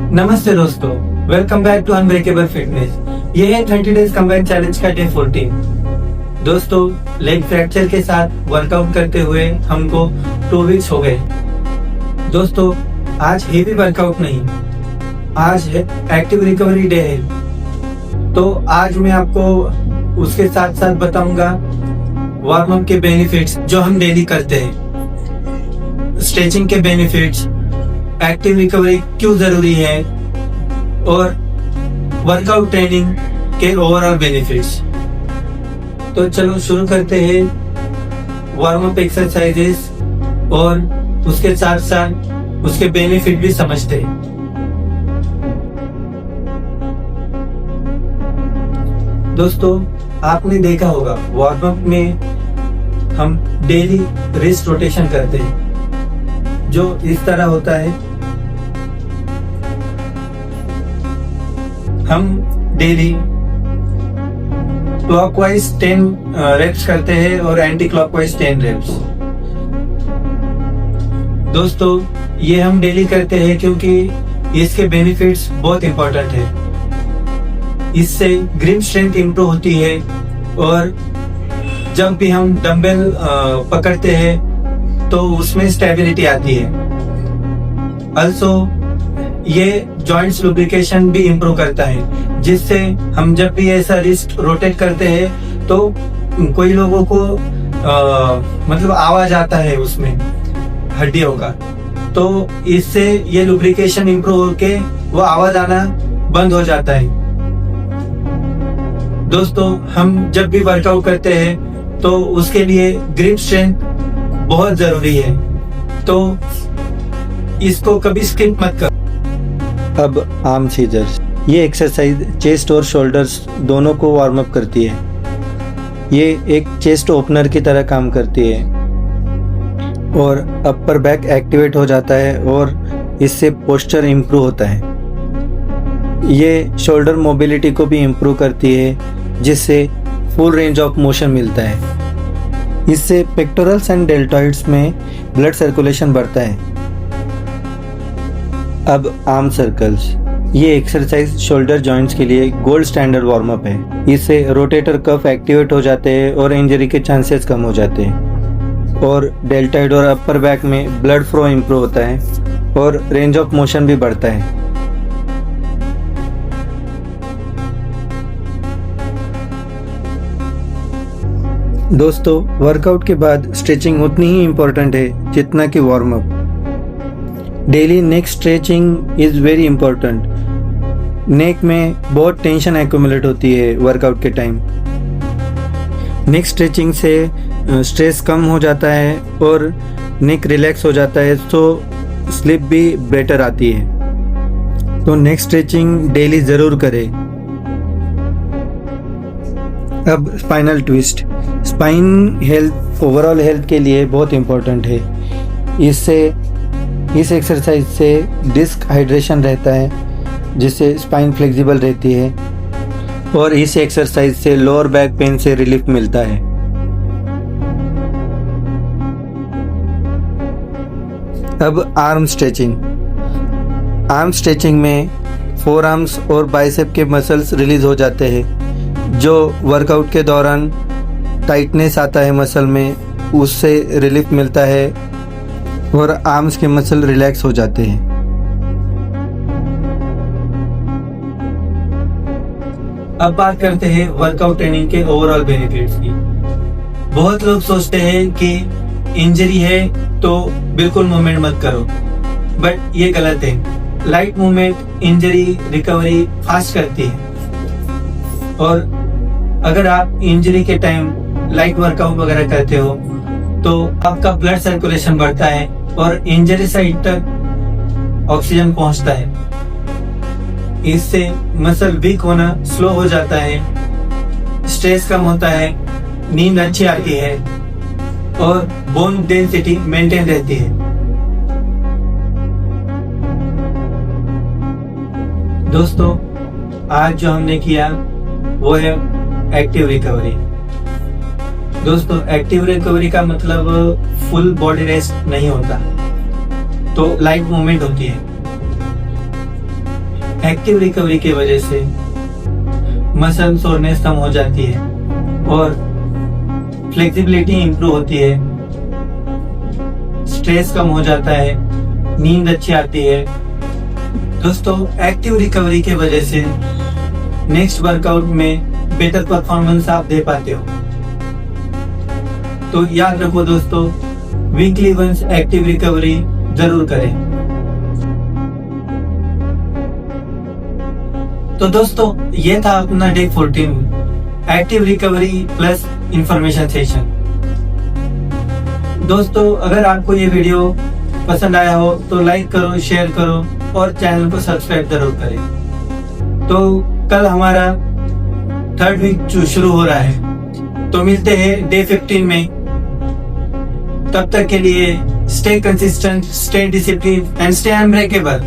नमस्ते दोस्तों, welcome back two unbreakable fitness. ये है 30 डेज कम्बाइंड चैलेंज का डे 14। दोस्तों, लेग फ्रैक्चर के साथ वर्कआउट करते हुए हमको 2 वीक्स हो गए। दोस्तों, आज हेवी वर्कआउट नहीं, आज है एक्टिव रिकवरी डे है। तो आज मैं आपको उसके साथ साथ बताऊंगा वार्म अप के बेनिफिट्स जो हम डेली करते हैं, स्ट्रेचिंग के बेनिफिट्स, एक्टिव रिकवरी क्यों जरूरी है और वर्कआउट ट्रेनिंग के ओवरऑल बेनिफिट्स। तो चलो शुरू करते हैं वार्म अप एक्सरसाइजेस और उसके साथ साथ उसके बेनिफिट भी समझते हैं। दोस्तों, आपने देखा होगा वार्म अप में हम डेली रिस्ट रोटेशन करते हैं जो इस तरह होता है। हम डेली क्लॉकवाइज 10 रेप्स करते हैं और एंटी क्लॉकवाइज 10 रेप्स। दोस्तों, ये हम डेली करते हैं क्योंकि इसके बेनिफिट्स बहुत इंपॉर्टेंट है। इससे ग्रिप स्ट्रेंथ इंप्रूव होती है और जब भी हम डंबल पकड़ते हैं तो उसमें स्टेबिलिटी आती है। अल्सो ये जॉइंट्स लुब्रिकेशन भी इम्प्रूव करता है, जिससे हम जब भी ऐसा रिस्ट रोटेट करते हैं तो कोई लोगों को मतलब आवाज आता है उसमें हड्डियों का, तो इससे ये लुब्रिकेशन इम्प्रूव होके वो आवाज आना बंद हो जाता है। दोस्तों, हम जब भी वर्कआउट करते हैं तो उसके लिए ग्रिप स्ट्रेंथ बहुत जरूरी है, तो इसको कभी स्किप मत करो। अब आर्म सीजर्स, ये एक्सरसाइज चेस्ट और शोल्डर्स दोनों को वार्म अप करती है। ये एक चेस्ट ओपनर की तरह काम करती है और अपर बैक एक्टिवेट हो जाता है और इससे पोस्चर इम्प्रूव होता है। ये शोल्डर मोबिलिटी को भी इम्प्रूव करती है, जिससे फुल रेंज ऑफ मोशन मिलता है। इससे पेक्टोरल्स एंड डेल्टॉइड्स में ब्लड सर्कुलेशन बढ़ता है। अब आर्म सर्कल्स, ये एक्सरसाइज शोल्डर जॉइंट्स के लिए गोल्ड स्टैंडर्ड वार्म अप है। इससे रोटेटर कफ एक्टिवेट हो जाते हैं और इंजरी के चांसेस कम हो जाते हैं और डेल्टॉइड और अपर बैक में ब्लड फ्लो इम्प्रूव होता है और रेंज ऑफ मोशन भी बढ़ता है। दोस्तों, वर्कआउट के बाद स्ट्रेचिंग उतनी ही इम्पोर्टेंट है जितना कि warm up. Daily neck stretching is very important. Neck में बहुत टेंशन एक्यूमुलेट होती है वर्कआउट के टाइम। नेक स्ट्रेचिंग से स्ट्रेस कम हो जाता है और नेक रिलैक्स हो जाता है, तो स्लिप भी बेटर आती है। तो नेक स्ट्रेचिंग डेली ज़रूर करें। अब spinal twist, spine health overall health के लिए बहुत इम्पोर्टेंट है। इस एक्सरसाइज से डिस्क हाइड्रेशन रहता है, जिससे स्पाइन फ्लेक्सिबल रहती है और इस एक्सरसाइज से लोअर बैक पेन से रिलीफ मिलता है। अब आर्म स्ट्रेचिंग। आर्म स्ट्रेचिंग में फोर आर्म्स और बाइसेप के मसल्स रिलीज हो जाते हैं। जो वर्कआउट के दौरान टाइटनेस आता है मसल में, उससे रिलीफ मिलता है और आर्म्स के मसल रिलैक्स हो जाते हैं। अब बात करते हैं वर्कआउट ट्रेनिंग के ओवरऑल बेनिफिट्स की। बहुत लोग सोचते हैं कि इंजरी है तो बिल्कुल मूवमेंट मत करो, बट ये गलत है। Light movement injury recovery fast करती है और अगर आप इंजरी के टाइम लाइट वर्कआउट वगैरह करते हो तो आपका ब्लड सर्कुलेशन बढ़ता है और इंजरी साइड तक ऑक्सीजन पहुंचता है। इससे मसल वीक होना स्लो हो जाता है, स्ट्रेस कम होता है, नींद अच्छी आती है और बोन डेंसिटी मेंटेन रहती है। दोस्तों, आज जो हमने किया वो है एक्टिव रिकवरी। दोस्तों, एक्टिव रिकवरी का मतलब फुल बॉडी रेस्ट नहीं होता, तो लाइट मूवमेंट होती है। एक्टिव रिकवरी की वजह से मसल सोरनेस कम हो जाती है और फ्लेक्सिबिलिटी इंप्रूव होती है, स्ट्रेस कम हो जाता है, नींद अच्छी आती है। दोस्तों, एक्टिव रिकवरी के वजह से नेक्स्ट वर्कआउट में बेटर परफॉर्मेंस आप दे पाते हो। तो याद रखो दोस्तों, वीकली वंस एक्टिव रिकवरी जरूर करें। तो दोस्तों, ये था अपना day 14 active recovery plus information session. दोस्तों, अगर आपको ये वीडियो पसंद आया हो तो लाइक करो, शेयर करो और चैनल को सब्सक्राइब जरूर करें। तो कल हमारा 3rd वीक शुरू हो रहा है, तो मिलते हैं डे 15 में। तब तक के लिए stay consistent, stay discipline and stay unbreakable.